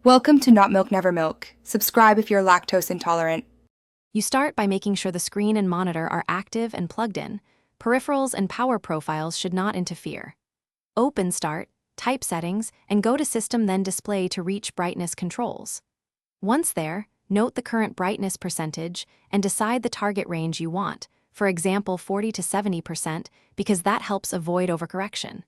Welcome to Not Milk Never Milk. Subscribe if you're lactose intolerant. You start by making sure the screen and monitor are active and plugged in. Peripherals and power profiles should not interfere. Open Start, type Settings, and go to System then Display to reach brightness controls. Once there, note the current brightness percentage and decide the target range you want, for example 40 to 70%, because that helps avoid overcorrection.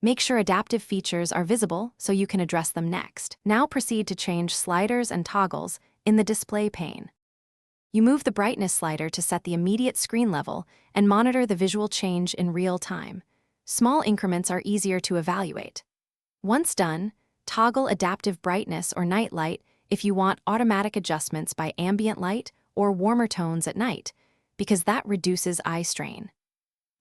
Make sure adaptive features are visible so you can address them next. Now proceed to change sliders and toggles in the display pane. You move the brightness slider to set the immediate screen level and monitor the visual change in real time. Small increments are easier to evaluate. Once done, toggle adaptive brightness or night light if you want automatic adjustments by ambient light or warmer tones at night, because that reduces eye strain.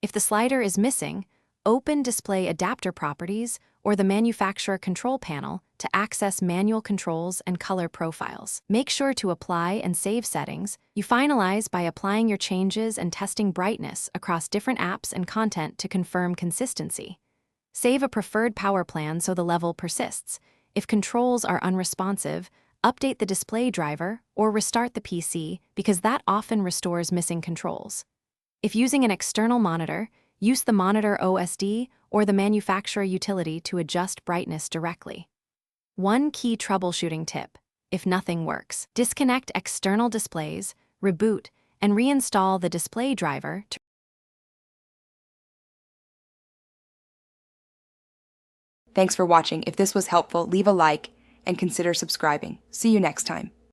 If the slider is missing, open Display Adapter Properties or the Manufacturer Control Panel to access manual controls and color profiles. Make sure to apply and save settings. You finalize by applying your changes and testing brightness across different apps and content to confirm consistency. Save a preferred power plan so the level persists. If controls are unresponsive, update the display driver or restart the PC because that often restores missing controls. If using an external monitor, use the Monitor OSD or the manufacturer utility to adjust brightness directly. One key troubleshooting tip: if nothing works, disconnect external displays, reboot, and reinstall the display driver to Thanks for watching. If this was helpful, leave a like and consider subscribing. See you next time.